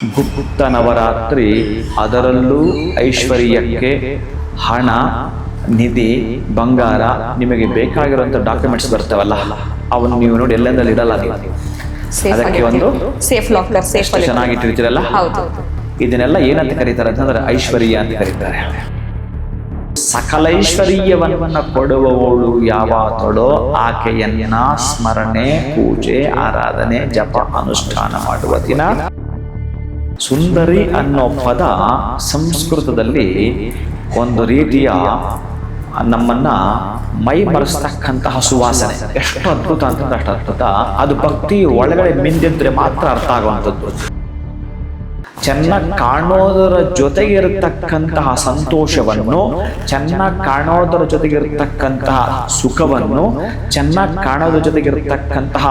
ಗುಪ್ತ ನವರಾತ್ರಿ, ಅದರಲ್ಲೂ ಐಶ್ವರ್ಯಕ್ಕೆ ಹಣ, ನಿಧಿ, ಬಂಗಾರ, ನಿಮಗೆ ಬೇಕಾಗಿರುವಂಥ ಡಾಕ್ಯುಮೆಂಟ್ಸ್ ಬರ್ತಾವಲ್ಲ, ಅವನ್ನು ನೀವು ನೋಡಿ ಎಲ್ಲೆಂದಲ್ಲಿ ಇಡಲ್ಲ ನೀವು. ಅದಕ್ಕೆ ಒಂದು ಸೇಫ್ ಲಾಕರ್, ಸೇಫ್ ಚೆನ್ನಾಗಿಟ್ಟಿರ್ತೀರಲ್ಲ, ಇದನ್ನೆಲ್ಲ ಏನಂತ ಕರೀತಾರೆ ಅಂತಂದ್ರೆ ಐಶ್ವರ್ಯ ಅಂತ ಕರೀತಾರೆ. ಸಕಲೈಶ್ವರ್ಯವನ್ನ ಕೊಡುವವಳು ಯಾವಾತಳೋ ಆಕೆಯನ್ನ ಸ್ಮರಣೆ, ಪೂಜೆ, ಆರಾಧನೆ, ಜಪ, ಅನುಷ್ಠಾನ ಮಾಡುವ ದಿನ. ಸುಂದರಿ ಅನ್ನೋ ಪದ ಸಂಸ್ಕೃತದಲ್ಲಿ ಒಂದು ರೀತಿಯ ನಮ್ಮನ್ನ ಮೈ ಮರೆಸ್ತಕ್ಕಂತಹ ಸುವಾಸನೆ. ಎಷ್ಟು ಅದ್ಭುತ ಅಂತಂದ್ರೆ ಅಷ್ಟು ಅದ್ಭುತ. ಅದು ಭಕ್ತಿ ಒಳಗಡೆ ಮಿಂದಿದ್ರೆ ಮಾತ್ರ ಅರ್ಥ ಆಗುವಂಥದ್ದು. ಚೆನ್ನಾಗಿ ಕಾಣೋದರ ಜೊತೆಗಿರತಕ್ಕಂತಹ ಸಂತೋಷವನ್ನು, ಚೆನ್ನಾಗಿ ಕಾಣೋದರ ಜೊತೆಗಿರತಕ್ಕಂತಹ ಸುಖವನ್ನು, ಚೆನ್ನಾಗಿ ಕಾಣೋದ್ರ ಜೊತೆಗಿರತಕ್ಕಂತಹ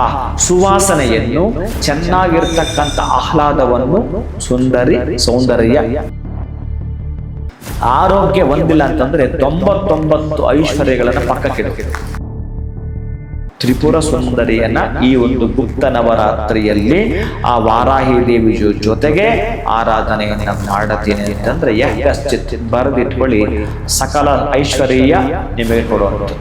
ಸುವಾಸನೆಯನ್ನು, ಚೆನ್ನಾಗಿರ್ತಕ್ಕಂಥ ಆಹ್ಲಾದವನ್ನು ಸುಂದರಿ, ಸೌಂದರ್ಯ. ಆರೋಗ್ಯ ಹೊಂದಿಲ್ಲ ಅಂತಂದ್ರೆ 99 ಐಶ್ವರ್ಯಗಳನ್ನು ಪಕ್ಕಕ್ಕಿಡುತ್ತೆ. ತ್ರಿಪುರ ಸುಂದರಿಯನ್ನ ಈ ಒಂದು ಗುಪ್ತ ನವರಾತ್ರಿಯಲ್ಲಿ ಆ ವಾರಾಹಿ ದೇವಿ ಜೊತೆಗೆ ಆರಾಧನೆಯನ್ನ ಮಾಡುತ್ತೀನಿ ಅಂತಂದ್ರೆ ಯಶ್ಚಿತ್ ಬರೆದಿಟ್ಕೊಳ್ಳಿ, ಸಕಲ ಐಶ್ವರ್ಯ ನಿಮಗೆ ಕೊಡುವಂಥದ್ದು.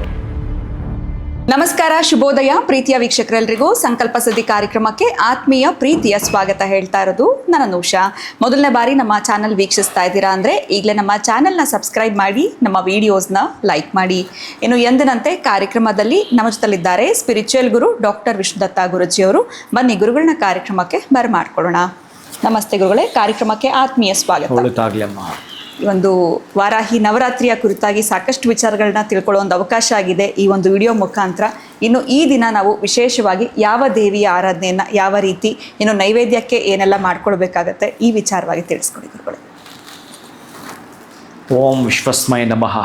ನಮಸ್ಕಾರ, ಶುಭೋದಯ ಪ್ರೀತಿಯ ವೀಕ್ಷಕರೆಲ್ಲರಿಗೂ. ಸಂಕಲ್ಪ ಸಿದ್ಧಿ ಕಾರ್ಯಕ್ರಮಕ್ಕೆ ಆತ್ಮೀಯ ಪ್ರೀತಿಯ ಸ್ವಾಗತ ಹೇಳ್ತಾ ಇರೋದು ನನ್ನ ನೂಷಾ. ಮೊದಲನೇ ಬಾರಿ ನಮ್ಮ ಚಾನಲ್ ವೀಕ್ಷಿಸ್ತಾ ಇದ್ದೀರಾ ಅಂದರೆ ಈಗಲೇ ನಮ್ಮ ಚಾನಲ್ನ ಸಬ್ಸ್ಕ್ರೈಬ್ ಮಾಡಿ, ನಮ್ಮ ವಿಡಿಯೋಸ್ನ ಲೈಕ್ ಮಾಡಿ. ಇನ್ನು ಎಂದಿನಂತೆ ಕಾರ್ಯಕ್ರಮದಲ್ಲಿ ನಮ್ಮ ಜೊತೆಲಿದ್ದಾರೆ ಸ್ಪಿರಿಚುವಲ್ ಗುರು ಡಾಕ್ಟರ್ ವಿಷ್ಣುದತ್ತ ಗುರುಜಿಯವರು. ಬನ್ನಿ ಗುರುಗಳನ್ನ ಕಾರ್ಯಕ್ರಮಕ್ಕೆ ಬರಮಾಡ್ಕೊಳ್ಳೋಣ. ನಮಸ್ತೆ ಗುರುಗಳೇ, ಕಾರ್ಯಕ್ರಮಕ್ಕೆ ಆತ್ಮೀಯ ಸ್ವಾಗತ. ಈ ಒಂದು ವಾರಾಹಿ ನವರಾತ್ರಿಯ ಕುರಿತಾಗಿ ಸಾಕಷ್ಟು ವಿಚಾರಗಳನ್ನ ತಿಳ್ಕೊಳ್ಳೋ ಒಂದು ಅವಕಾಶ ಆಗಿದೆ ಈ ಒಂದು ವಿಡಿಯೋ ಮುಖಾಂತರ. ಇನ್ನು ಈ ದಿನ ನಾವು ವಿಶೇಷವಾಗಿ ಯಾವ ದೇವಿಯ ಆರಾಧನೆಯನ್ನು, ಯಾವ ರೀತಿ, ಇನ್ನು ನೈವೇದ್ಯಕ್ಕೆ ಏನೆಲ್ಲ ಮಾಡ್ಕೊಳ್ಬೇಕಾಗತ್ತೆ, ಈ ವಿಚಾರವಾಗಿ ತಿಳಿಸ್ಕೊಡಿ ಗುರುಗಳು. ಓಂ ವಿಶ್ವಸ್ಮೈ ನಮಃ.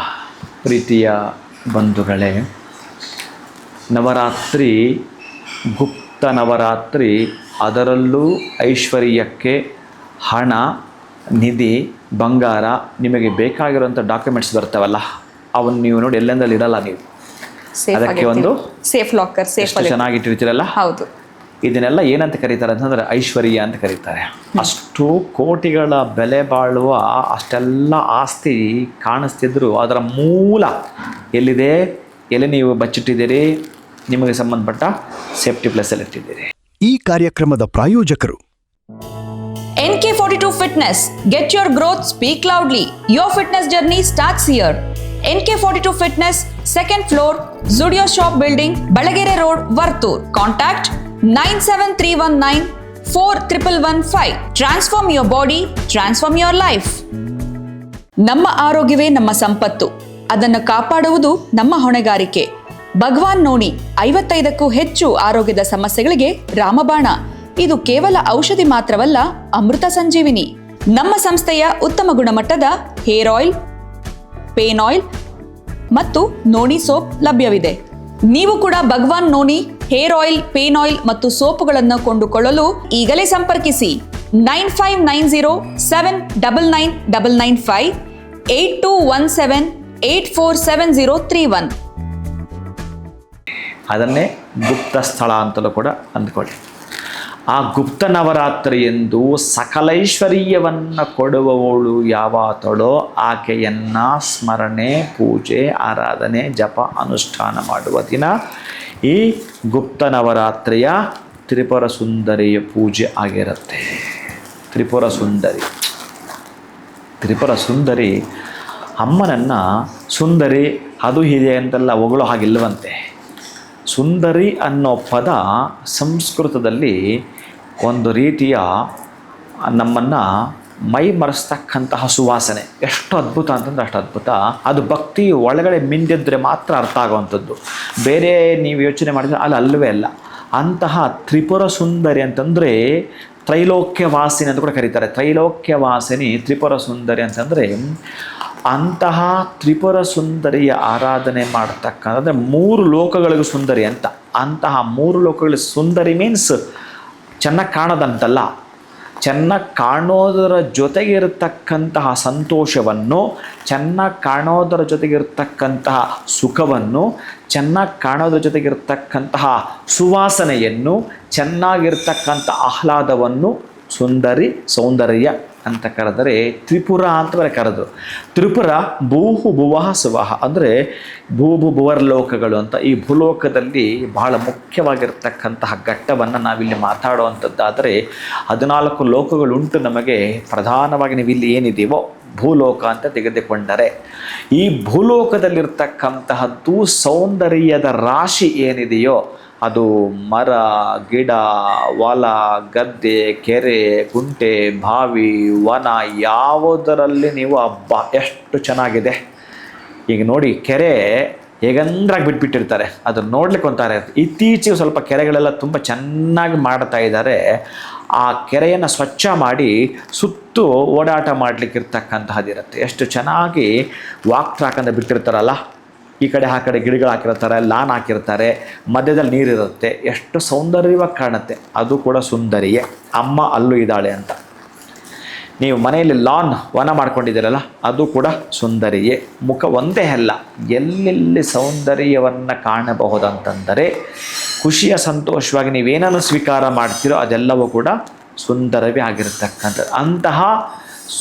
ಪ್ರೀತಿಯ ಬಂಧುಗಳೇ, ನವರಾತ್ರಿ, ಗುಪ್ತ ನವರಾತ್ರಿ, ಅದರಲ್ಲೂ ಐಶ್ವರ್ಯಕ್ಕೆ ಹಣ, ನಿಧಿ, ಬಂಗಾರ, ನಿಮಗೆ ಬೇಕಾಗಿರುವಂಥ ಡಾಕ್ಯುಮೆಂಟ್ಸ್ ಬರ್ತಾವಲ್ಲ, ಅವನ್ನು ನೀವು ನೋಡಿ ಎಲ್ಲೆಂದಲ್ಲಿ ಇಡಲ್ಲ ನೀವು. ಅದಕ್ಕೆ ಒಂದು ಸೇಫ್ ಲಾಕರ್, ಸೇಫ್ ಚೆನ್ನಾಗಿಟ್ಟಿರ್ತೀರಲ್ಲ, ಹೌದು. ಇದನ್ನೆಲ್ಲ ಏನಂತ ಕರೀತಾರೆ ಅಂತಂದ್ರೆ ಐಶ್ವರ್ಯ ಅಂತ ಕರೀತಾರೆ. ಅಷ್ಟು ಕೋಟಿಗಳ ಬೆಲೆ ಬಾಳುವ ಅಷ್ಟೆಲ್ಲ ಆಸ್ತಿ ಕಾಣಿಸ್ತಿದ್ರು ಅದರ ಮೂಲ ಎಲ್ಲಿದೆ, ಎಲ್ಲಿ ನೀವು ಬಚ್ಚಿಟ್ಟಿದ್ದೀರಿ, ನಿಮಗೆ ಸಂಬಂಧಪಟ್ಟ ಸೇಫ್ಟಿ ಪ್ಲೇಸಲ್ಲಿ ಇಟ್ಟಿದ್ದೀರಿ. ಈ ಕಾರ್ಯಕ್ರಮದ ಪ್ರಾಯೋಜಕರು NK42 Fitness. Get your growth, speak loudly. Your fitness journey starts here. NK42 Fitness, second floor, Zudio Shop Building, Balagere Road, Vartur. Contact 97319 4115. Transform your body, transform your life. ನಮ್ಮ ಆರೋಗ್ಯವೇ ನಮ್ಮ ಸಂಪತ್ತು. ಅದನ್ನು ಕಾಪಾಡುವುದು ನಮ್ಮ ಹೊಣೆಗಾರಿಕೆ. ಭಗವಾನ್ ನೋಣಿ 55ಕ್ಕೂ ಹೆಚ್ಚು ಆರೋಗ್ಯದ ಸಮಸ್ಯೆಗಳಿಗೆ ರಾಮಬಾಣ. ಇದು ಕೇವಲ ಔಷಧಿ ಮಾತ್ರವಲ್ಲ, ಅಮೃತ ಸಂಜೀವಿನಿ. ನಮ್ಮ ಸಂಸ್ಥೆಯ ಉತ್ತಮ ಗುಣಮಟ್ಟದ ಹೇರ್ ಆಯಿಲ್, ಪೇನ್ ಆಯಿಲ್ ಮತ್ತು ನೋಣಿ ಸೋಪ್ ಲಭ್ಯವಿದೆ. ನೀವು ಕೂಡ ಭಗವಾನ್ ನೋಣಿ ಹೇರ್ ಆಯಿಲ್, ಪೇನ್ ಆಯಿಲ್ ಮತ್ತು ಸೋಪುಗಳನ್ನು ಕೊಂಡುಕೊಳ್ಳಲು ಈಗಲೇ ಸಂಪರ್ಕಿಸಿ 9590799995 8217847031. ಅದನ್ನೇ ಗುಪ್ತ ಸ್ಥಳ ಅಂತಲೂ ಕೂಡ ಅಂದ್ಕೊಳ್ಳಿ. ಆ ಗುಪ್ತ ನವರಾತ್ರಿ ಎಂದು ಸಕಲೈಶ್ವರ್ಯವನ್ನು ಕೊಡುವವಳು ಯಾವಾತಳೋ ಆಕೆಯನ್ನ ಸ್ಮರಣೆ, ಪೂಜೆ, ಆರಾಧನೆ, ಜಪ, ಅನುಷ್ಠಾನ ಮಾಡುವ ದಿನ. ಈ ಗುಪ್ತ ನವರಾತ್ರಿಯ ತ್ರಿಪುರ ಸುಂದರಿಯ ಪೂಜೆ ಆಗಿರುತ್ತೆ. ತ್ರಿಪುರ ಸುಂದರಿ ಅಮ್ಮನನ್ನು ಸುಂದರಿ ಅದು ಹೀಗೆ ಅಂತೆಲ್ಲ ಹೊಗಳೋ ಹಾಗಿಲ್ಲವಂತೆ. ಸುಂದರಿ ಅನ್ನೋ ಪದ ಸಂಸ್ಕೃತದಲ್ಲಿ ಒಂದು ರೀತಿಯ ನಮ್ಮನ್ನು ಮೈ ಮರೆಸ್ತಕ್ಕಂತಹ ಸುವಾಸನೆ. ಎಷ್ಟು ಅದ್ಭುತ ಅಂತಂದ್ರೆ ಅಷ್ಟು ಅದ್ಭುತ. ಅದು ಭಕ್ತಿ ಒಳಗಡೆ ಮಿಂದಿದ್ರೆ ಮಾತ್ರ ಅರ್ಥ ಆಗುವಂಥದ್ದು. ಬೇರೆ ನೀವು ಯೋಚನೆ ಮಾಡಿದ್ರೆ ಅಲ್ಲವೇ ಅಲ್ಲ. ಅಂತಹ ತ್ರಿಪುರ ಸುಂದರಿ ಅಂತಂದರೆ ತ್ರೈಲೋಕ್ಯವಾಸಿನಿ ಅಂತ ಕೂಡ ಕರೀತಾರೆ. ತ್ರೈಲೋಕ್ಯವಾಸಿನಿ ತ್ರಿಪುರ ಸುಂದರಿ ಅಂತಂದರೆ ಅಂತಹ ತ್ರಿಪುರ ಸುಂದರಿಯ ಆರಾಧನೆ ಮಾಡ್ತಕ್ಕಂಥದ್ದು 3 ಲೋಕಗಳಿಗೂ ಸುಂದರಿ ಅಂತ. ಅಂತಹ 3 ಲೋಕಗಳಿಗೆ ಸುಂದರಿ ಮೀನ್ಸ್ ಚೆನ್ನಾಗಿ ಕಾಣೋದಂತಲ್ಲ, ಚೆನ್ನಾಗಿ ಕಾಣೋದರ ಜೊತೆಗಿರತಕ್ಕಂತಹ ಸಂತೋಷವನ್ನು, ಚೆನ್ನಾಗಿ ಕಾಣೋದರ ಜೊತೆಗಿರತಕ್ಕಂತಹ ಸುಖವನ್ನು, ಚೆನ್ನಾಗಿ ಕಾಣೋದ್ರ ಜೊತೆಗಿರತಕ್ಕಂತಹ ಸುವಾಸನೆಯನ್ನು, ಚೆನ್ನಾಗಿರ್ತಕ್ಕಂಥ ಆಹ್ಲಾದವನ್ನು ಸುಂದರಿ ಸೌಂದರ್ಯ ಅಂತ ಕರೆದರೆ ತ್ರಿಪುರ ಅಂತ ಬೇರೆ ಕರೆದು. ತ್ರಿಪುರ ಭೂಹು ಭುವಃ ಸುವಹ ಅಂದರೆ ಭೂಭುವರ್ಲೋಕಗಳು ಅಂತ. ಈ ಭೂಲೋಕದಲ್ಲಿ ಬಹಳ ಮುಖ್ಯವಾಗಿರ್ತಕ್ಕಂತಹ ಘಟ್ಟವನ್ನು ನಾವಿಲ್ಲಿ ಮಾತಾಡುವಂಥದ್ದಾದರೆ 14 ಲೋಕಗಳುಂಟು ನಮಗೆ. ಪ್ರಧಾನವಾಗಿ ನೀವಿಲ್ಲಿ ಏನಿದೆಯೋ ಭೂಲೋಕ ಅಂತ ತೆಗೆದುಕೊಂಡರೆ, ಈ ಭೂಲೋಕದಲ್ಲಿರ್ತಕ್ಕಂತಹದ್ದು ಸೌಂದರ್ಯದ ರಾಶಿ ಏನಿದೆಯೋ ಅದು ಮರ, ಗಿಡ, ಹೊಲ, ಗದ್ದೆ, ಕೆರೆ, ಕುಂಟೆ, ಬಾವಿ, ವನ, ಯಾವುದರಲ್ಲಿ ನೀವು ಹಬ್ಬ ಎಷ್ಟು ಚೆನ್ನಾಗಿದೆ. ಈಗ ನೋಡಿ, ಕೆರೆ ಹೇಗಂದ್ರಾಗಿ ಬಿಟ್ಬಿಟ್ಟಿರ್ತಾರೆ, ಅದನ್ನು ನೋಡ್ಲಿಕ್ಕೆ ಒಂಥರ ಇರುತ್ತೆ. ಇತ್ತೀಚೆಗೆ ಸ್ವಲ್ಪ ಕೆರೆಗಳೆಲ್ಲ ತುಂಬ ಚೆನ್ನಾಗಿ ಮಾಡ್ತಾ ಇದ್ದಾರೆ. ಆ ಕೆರೆಯನ್ನು ಸ್ವಚ್ಛ ಮಾಡಿ ಸುತ್ತು ಓಡಾಟ ಮಾಡಲಿಕ್ಕಿರ್ತಕ್ಕಂತಹದ್ದಿರುತ್ತೆ. ಎಷ್ಟು ಚೆನ್ನಾಗಿ ವಾಕ್ ಟ್ರ್ಯಾಕ್ ಅಂತ ಬಿಟ್ಟಿರ್ತಾರಲ್ಲ, ಈ ಕಡೆ ಆ ಕಡೆ ಗಿಡಗಳು ಹಾಕಿರ್ತಾರೆ, ಲಾನ್ ಹಾಕಿರ್ತಾರೆ, ಮಧ್ಯದಲ್ಲಿ ನೀರಿರುತ್ತೆ, ಎಷ್ಟು ಸೌಂದರ್ಯವಾಗಿ ಕಾಣುತ್ತೆ. ಅದು ಕೂಡ ಸುಂದರಿಯೇ. ಅಮ್ಮ ಅಲ್ಲೂ ಇದ್ದಾಳೆ ಅಂತ. ನೀವು ಮನೆಯಲ್ಲಿ ಲಾನ್ ವನ ಮಾಡ್ಕೊಂಡಿದ್ದೀರಲ್ಲ, ಅದು ಕೂಡ ಸುಂದರಿಯೇ. ಮುಖ ಒಂದೇ ಅಲ್ಲ, ಎಲ್ಲೆಲ್ಲಿ ಸೌಂದರ್ಯವನ್ನು ಕಾಣಬಹುದಂತಂದರೆ ಖುಷಿಯ ಸಂತೋಷವಾಗಿ ನೀವೇನನ್ನು ಸ್ವೀಕಾರ ಮಾಡ್ತೀರೋ ಅದೆಲ್ಲವೂ ಕೂಡ ಸುಂದರವೇ ಆಗಿರ್ತಕ್ಕಂಥದ್ದು. ಅಂತಹ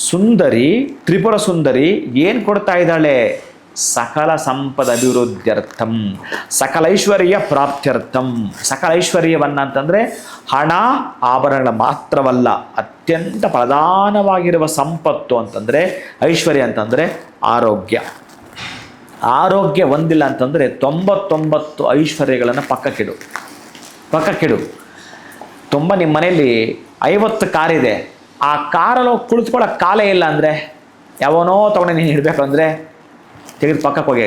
ಸುಂದರಿ, ತ್ರಿಪುರ ಸುಂದರಿ ಏನು ಕೊಡ್ತಾ ಇದ್ದಾಳೆ? ಸಕಲ ಸಂಪದ ಅಭಿವೃದ್ಧ್ಯರ್ಥಂ, ಸಕಲ ಐಶ್ವರ್ಯ ಪ್ರಾಪ್ತ್ಯರ್ಥಂ. ಸಕಲ ಐಶ್ವರ್ಯವನ್ನಂತಂದರೆ ಹಣ ಆಭರಣಗಳ ಮಾತ್ರವಲ್ಲ, ಅತ್ಯಂತ ಪ್ರಧಾನವಾಗಿರುವ ಸಂಪತ್ತು ಅಂತಂದರೆ ಐಶ್ವರ್ಯ ಅಂತಂದರೆ ಆರೋಗ್ಯ. ಆರೋಗ್ಯ ಒಂದಿಲ್ಲ ಅಂತಂದರೆ 99 ಐಶ್ವರ್ಯಗಳನ್ನು ಪಕ್ಕಕ್ಕಿಡು. ತುಂಬ ನಿಮ್ಮ ಮನೆಯಲ್ಲಿ 50 ಕಾರಿದೆ, ಆ ಕಾರಲ್ಲಿ ಕುಳಿತುಕೊಳ್ಳೋ ಕಾಲೇ ಇಲ್ಲ ಅಂದರೆ, ಯಾವನೋ ತಗೊಂಡು ನೀನು ಇಡಬೇಕು ಅಂದರೆ ತೆಗೆದು ಪಕ್ಕಕ್ಕೆ ಹೋಗಿ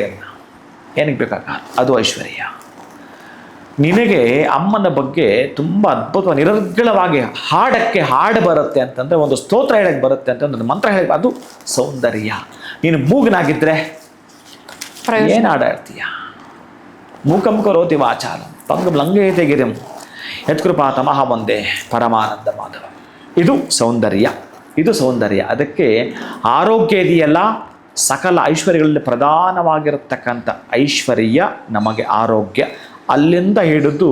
ಏನಕ್ಕೆ ಬೇಕಾಗ? ಅದು ಐಶ್ವರ್ಯ. ನಿನಗೆ ಅಮ್ಮನ ಬಗ್ಗೆ ತುಂಬ ಅದ್ಭುತವಾಗಿ ನಿರರ್ಗಳವಾಗಿ ಹಾಡು ಬರುತ್ತೆ ಅಂತಂದರೆ, ಒಂದು ಸ್ತೋತ್ರ ಹೇಳಕ್ಕೆ ಬರುತ್ತೆ ಅಂತಂದ್ರೆ, ಒಂದು ಮಂತ್ರ ಹೇಳಕ್ಕೆ, ಅದು ಸೌಂದರ್ಯ. ನೀನು ಮೂಗನಾಗಿದ್ದರೆ ಏನು ಹಾಡಾಡ್ತೀಯ? ಮೂಕಂ ಕರೋತಿ ವಾಚಾಲಂ ಪಂಗಂ ಲಂಘಯತೆ ಗಿರಿಂ ಯತ್ಕೃಪಾತ ಮಹಾಮೊಂದೆ ಪರಮಾನಂದ ಮಾಧವ. ಇದು ಸೌಂದರ್ಯ. ಅದಕ್ಕೆ ಆರೋಗ್ಯ ಇದೆಯಲ್ಲ, ಸಕಲ ಐಶ್ವರ್ಯಗಳಲ್ಲಿ ಪ್ರಧಾನವಾಗಿರತಕ್ಕಂಥ ಐಶ್ವರ್ಯ ನಮಗೆ ಆರೋಗ್ಯ. ಅಲ್ಲಿಂದ ಹಿಡಿದು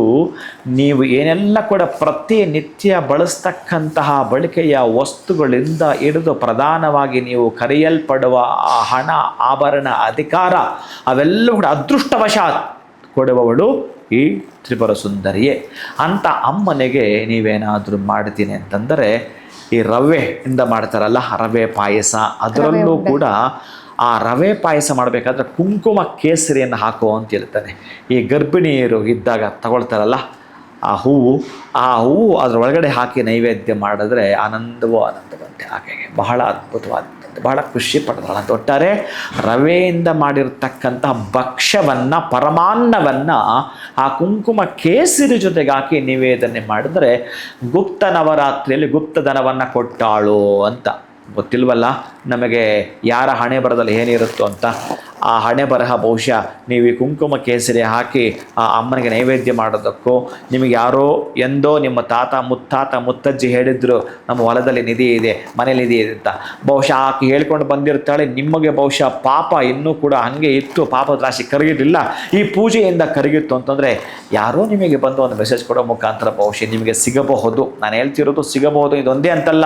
ನೀವು ಏನೆಲ್ಲ ಕೂಡ ಪ್ರತಿನಿತ್ಯ ಬಳಸ್ತಕ್ಕಂತಹ ಬಳಕೆಯ ವಸ್ತುಗಳಿಂದ ಹಿಡಿದು ಪ್ರಧಾನವಾಗಿ ನೀವು ಕರೆಯಲ್ಪಡುವ ಆ ಹಣ, ಆಭರಣ, ಅಧಿಕಾರ ಅವೆಲ್ಲವೂ ಕೂಡ ಅದೃಷ್ಟವಶಾತ್ ಕೊಡುವವಳು ಈ ತ್ರಿಪುರ ಸುಂದರಿಯೇ. ಅಂತ ಅಮ್ಮನಿಗೆ ನೀವೇನಾದರೂ ಮಾಡ್ತೀನಿ ಅಂತಂದರೆ, ಈ ರವೆಯಿಂದ ಮಾಡ್ತಾರಲ್ಲ ರವೆ ಪಾಯಸ, ಅದರಲ್ಲೂ ಕೂಡ ಆ ರವೆ ಪಾಯಸ ಮಾಡಬೇಕಾದ್ರೆ ಕುಂಕುಮ ಕೇಸರಿಯನ್ನು ಹಾಕುವ ಅಂತ ಹೇಳ್ತಾನೆ. ಈ ಗರ್ಭಿಣಿಯರು ಇದ್ದಾಗ ತಗೊಳ್ತಾರಲ್ಲ ಆ ಹೂವು ಅದರ ಒಳಗಡೆ ಹಾಕಿ ನೈವೇದ್ಯ ಮಾಡಿದ್ರೆ ಆನಂದವಂತೆ. ಆಕೆಗೆ ಬಹಳ ಅದ್ಭುತವಾದಂಥದ್ದು, ಬಹಳ ಖುಷಿ ಪಡ್ತಾಳಂತ. ಒಟ್ಟಾರೆ ರವೆಯಿಂದ ಮಾಡಿರ್ತಕ್ಕಂತಹ ಭಕ್ಷ್ಯವನ್ನು, ಪರಮಾನ್ನವನ್ನು ಆ ಕುಂಕುಮ ಕೇಸರಿ ಜೊತೆಗೆ ಹಾಕಿ ನಿವೇದನೆ ಮಾಡಿದ್ರೆ ಗುಪ್ತ ನವರಾತ್ರಿಯಲ್ಲಿ ಗುಪ್ತಧನವನ್ನು ಕೊಟ್ಟಾಳು ಅಂತ. ಗೊತ್ತಿಲ್ವಲ್ಲ ನಮಗೆ ಯಾರ ಹಣೆ ಬರದಲ್ಲಿ ಏನಿರುತ್ತೋ ಅಂತ. ಆ ಹಣೆ ಬರಹ ಬಹುಶಃ ನೀವು ಈ ಕುಂಕುಮ ಕೇಸರಿ ಹಾಕಿ ಆ ಅಮ್ಮನಿಗೆ ನೈವೇದ್ಯ ಮಾಡೋದಕ್ಕೂ, ನಿಮಗೆ ಯಾರೋ ಎಂದೋ ನಿಮ್ಮ ತಾತ ಮುತ್ತಜ್ಜಿ ಹೇಳಿದ್ರು ನಮ್ಮ ಹೊಲದಲ್ಲಿ ನಿಧಿ ಇದೆ, ಮನೇಲಿ ನಿಧಿ ಇದೆ ಅಂತ. ಬಹುಶಃ ಆಕೆ ಹೇಳ್ಕೊಂಡು ಬಂದಿರ್ತಾಳೆ. ನಿಮಗೆ ಬಹುಶಃ ಪಾಪ ಇನ್ನೂ ಕೂಡ ಹಾಗೆ ಇತ್ತು, ಪಾಪದ ರಾಶಿ ಕರಗಿರಲಿಲ್ಲ, ಈ ಪೂಜೆಯಿಂದ ಕರಗಿತ್ತು ಅಂತಂದರೆ ಯಾರೋ ನಿಮಗೆ ಬಂದು ಒಂದು ಮೆಸೇಜ್ ಕೊಡೋ ಮುಖಾಂತರ ಬಹುಶಃ ನಿಮಗೆ ಸಿಗಬಹುದು. ನಾನು ಹೇಳ್ತಿರೋದು ಸಿಗಬಹುದು, ಇದೊಂದೇ ಅಂತಲ್ಲ.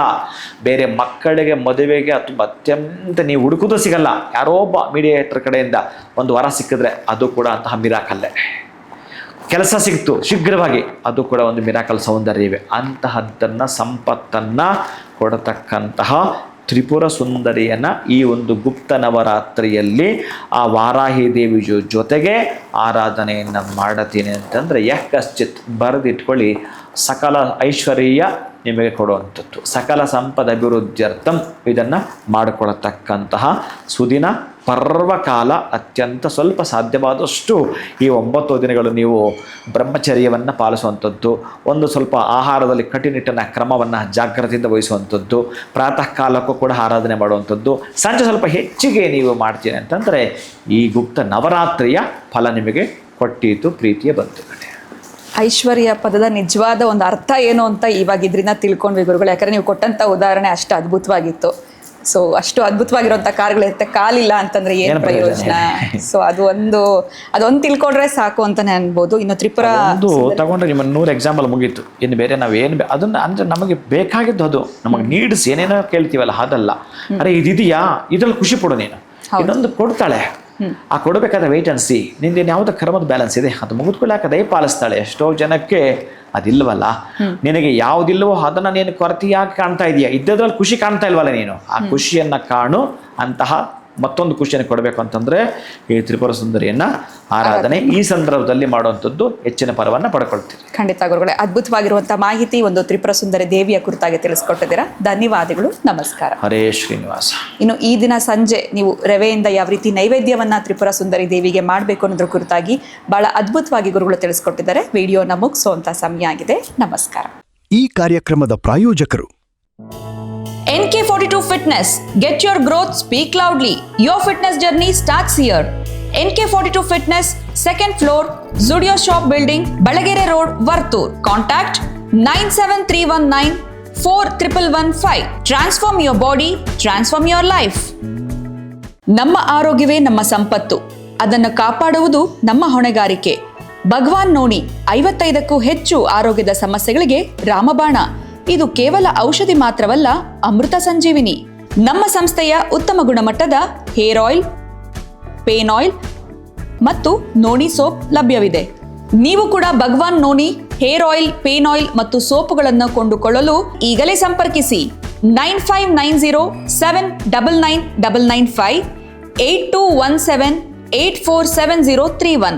ಬೇರೆ ಮಕ್ಕಳಿಗೆ ಮದುವೆಗೆ ಅಥವಾ ಅತ್ಯಂತ ನೀವು ಹುಡುಕೋದು ಸಿಗಲ್ಲ, ಯಾರೋ ಒಬ್ಬ ಮೀಡಿಯೇಟರ್ ಕಡೆಯಿಂದ ಒಂದು ವರ ಸಿಕ್ಕಿದ್ರೆ ಅದು ಕೂಡ ಅಂತಹ ಮಿರಾಕಲ್ಲೇ. ಕೆಲಸ ಸಿಕ್ತು ಶೀಘ್ರವಾಗಿ, ಅದು ಕೂಡ ಒಂದು ಮಿರಾಕಲ್ ಸೌಂದರ್ಯವೇ. ಅಂತಹದ್ದನ್ನು, ಸಂಪತ್ತನ್ನು ಕೊಡತಕ್ಕಂತಹ ತ್ರಿಪುರ ಸುಂದರಿಯನ್ನು ಈ ಒಂದು ಗುಪ್ತ ನವರಾತ್ರಿಯಲ್ಲಿ ಆ ವಾರಾಹಿ ದೇವಿ ಜೊತೆಗೆ ಆರಾಧನೆಯನ್ನು ಮಾಡತೀನಿ ಅಂತಂದರೆ ಯಕಶ್ಚಿತ್ ಬರೆದಿಟ್ಕೊಳ್ಳಿ. ಸಕಲ ಐಶ್ವರ್ಯ ನಿಮಗೆ ಕೊಡುವಂಥದ್ದು, ಸಕಲ ಸಂಪದ ಅಭಿವೃದ್ಧ್ಯರ್ಥಂ ಇದನ್ನು ಮಾಡಿಕೊಡತಕ್ಕಂತಹ ಸುದಿನ ಪರ್ವಕಾಲ. ಅತ್ಯಂತ ಸ್ವಲ್ಪ ಸಾಧ್ಯವಾದಷ್ಟು ಈ 9 ದಿನಗಳು ನೀವು ಬ್ರಹ್ಮಚರ್ಯವನ್ನು ಪಾಲಿಸುವಂಥದ್ದು, ಒಂದು ಸ್ವಲ್ಪ ಆಹಾರದಲ್ಲಿ ಕಟ್ಟುನಿಟ್ಟಿನ ಕ್ರಮವನ್ನು ಜಾಗ್ರತೆಯಿಂದ ವಹಿಸುವಂಥದ್ದು, ಪ್ರಾತಃ ಕಾಲಕ್ಕೂ ಕೂಡ ಆರಾಧನೆ ಮಾಡುವಂಥದ್ದು, ಸಂಜೆ ಸ್ವಲ್ಪ ಹೆಚ್ಚಿಗೆ ನೀವು ಮಾಡ್ತೀನಿ ಅಂತಂದರೆ ಈ ಗುಪ್ತ ನವರಾತ್ರಿಯ ಫಲ ನಿಮಗೆ ಕೊಟ್ಟಿತು, ಪ್ರೀತಿಯ ಬಂಧುಗಳೇ. ಐಶ್ವರ್ಯ ಪದದ ನಿಜವಾದ ಒಂದು ಅರ್ಥ ಏನು ಅಂತ ಇವಾಗ ಇದರಿಂದ ತಿಳ್ಕೊಂಡ್ವಿ ಗುರುಗಳು. ಯಾಕಂದರೆ ನೀವು ಕೊಟ್ಟಂಥ ಉದಾಹರಣೆ ಅಷ್ಟು ಅದ್ಭುತವಾಗಿತ್ತು. ಸೊ ಅಷ್ಟು ಅದ್ಭುತವಾಗಿರುವಂತ ಕಾರ್ಗಳಿರುತ್ತೆ, ಕಾಲಿಲ್ಲ ಅಂತಂದ್ರೆ ಏನ್ ಏನ್ ಪ್ರಯೋಜನ? ಸೊ ಅದೊಂದು ತಿಳ್ಕೊಂಡ್ರೆ ಸಾಕು ಅಂತಾನೆ ಅನ್ಬೋದು. ಇನ್ನು ತ್ರಿಪುರ ಒಂದು ತಗೊಂಡ್ರೆ ನಿಮ್ಮ 100 ಎಕ್ಸಾಂಪಲ್ ಮುಗೀತು. ಇನ್ನು ಬೇರೆ ನಾವೇನು ಅದನ್ನ ಅಂದ್ರೆ ನಮಗೆ ಬೇಕಾಗಿದ್ದು ಅದು ನಮಗೆ ನೀಡ್ಸ್ ಏನೇನೋ ಕೇಳ್ತೀವಲ್ಲ ಅದಲ್ಲ. ಅರೆ ಇದಿದೆಯಾ, ಇದ್ರಲ್ಲಿ ಖುಷಿ ಪಡು ನೀನು, ಇನ್ನೊಂದು ಕೊಡ್ತಾಳೆ, ಆ ಕೊಡಬೇಕಾದ ವೇಟ್ ಅಂಡ್ ಸಿ, ನಿಂದೇನು ಯಾವುದೋ ಕರ್ಮದ ಬ್ಯಾಲೆನ್ಸ್ ಇದೆ ಅದು ಮುಗಿದ್ಕೊಳ್ಳಾಕ ದಯ ಪಾಲಿಸ್ತಾಳೆ. ಎಷ್ಟೋ ಜನಕ್ಕೆ ಅದಿಲ್ವಲ್ಲ, ನಿನಗೆ ಯಾವುದಿಲ್ವೋ ಅದನ್ನ ನೀನು ಕೊರತೆಯಾಗಿ ಕಾಣ್ತಾ ಇದೆಯಾ, ಇದ್ದದ್ರಲ್ಲಿ ಖುಷಿ ಕಾಣ್ತಾ ಇಲ್ವಲ್ಲ ನೀನು, ಆ ಖುಷಿಯನ್ನ ಕಾಣು. ಅಂತಹ ಮತ್ತೊಂದು ಖುಷಿಯನ್ನು ಕೊಡಬೇಕು ಅಂತಂದ್ರೆ ಈ ತ್ರಿಪುರ ಸುಂದರಿಯನ್ನ ಆರಾಧನೆ ಈ ಸಂದರ್ಭದಲ್ಲಿ ಮಾಡುವಂಥದ್ದು ಹೆಚ್ಚಿನ ಫಲವನ್ನು ಪಡ್ಕೊಳ್ತೀರಿ. ಖಂಡಿತ ಗುರುಗಳೇ, ಅದ್ಭುತವಾಗಿರುವಂತಹ ಮಾಹಿತಿ ಒಂದು ತ್ರಿಪುರ ಸುಂದರಿ ದೇವಿಯ ಕುರಿತಾಗಿ ತಿಳಿಸ್ಕೊಟ್ಟಿದ್ದೀರಾ. ಧನ್ಯವಾದಗಳು, ನಮಸ್ಕಾರ. ಹರೇ ಶ್ರೀನಿವಾಸ. ಇನ್ನು ಈ ದಿನ ಸಂಜೆ ನೀವು ರವೆಯಿಂದ ಯಾವ ರೀತಿ ನೈವೇದ್ಯವನ್ನ ತ್ರಿಪುರ ಸುಂದರಿ ದೇವಿಗೆ ಮಾಡಬೇಕು ಅನ್ನೋದ್ರ ಕುರಿತಾಗಿ ಬಹಳ ಅದ್ಭುತವಾಗಿ ಗುರುಗಳು ತಿಳಿಸ್ಕೊಟ್ಟಿದ್ದಾರೆ. ವಿಡಿಯೋನ ಮುಗಿಸುವಂತ ಸಮಯ ಆಗಿದೆ. ನಮಸ್ಕಾರ. ಈ ಕಾರ್ಯಕ್ರಮದ ಪ್ರಾಯೋಜಕರು NK42 Fitness. Get your growth, speak loudly. Your fitness journey starts here. NK42 Fitness, 2nd floor, Zudio Shop Building, Balagere Road, Vartur. Contact 973194115. Transform your body, transform your life. ನಮ್ಮ ಆರೋಗ್ಯವೇ ನಮ್ಮ ಸಂಪತ್ತು, ಅದನ್ನು ಕಾಪಾಡುವುದು ನಮ್ಮ ಹೊಣೆಗಾರಿಕೆ. ಭಗವಾನ್ ನೋನಿ 55ಕ್ಕೂ ಹೆಚ್ಚು ಆರೋಗ್ಯದ ಸಮಸ್ಯೆಗಳಿಗೆ ರಾಮಬಾಣ. ಇದು ಕೇವಲ ಔಷಧಿ ಮಾತ್ರವಲ್ಲ, ಅಮೃತ ಸಂಜೀವಿನಿ. ನಮ್ಮ ಸಂಸ್ಥೆಯ ಉತ್ತಮ ಗುಣಮಟ್ಟದ ಹೇರ್ ಆಯಿಲ್, ಪೇನ್ ಆಯಿಲ್ ಮತ್ತು ನೋನಿ ಸೋಪ್ ಲಭ್ಯವಿದೆ. ನೀವು ಕೂಡ Bhagwan noni hair oil, pain oil ಮತ್ತು ಸೋಪುಗಳನ್ನು ಕೊಂಡುಕೊಳ್ಳಲು ಈಗಲೇ ಸಂಪರ್ಕಿಸಿ 9590799995 8217847031.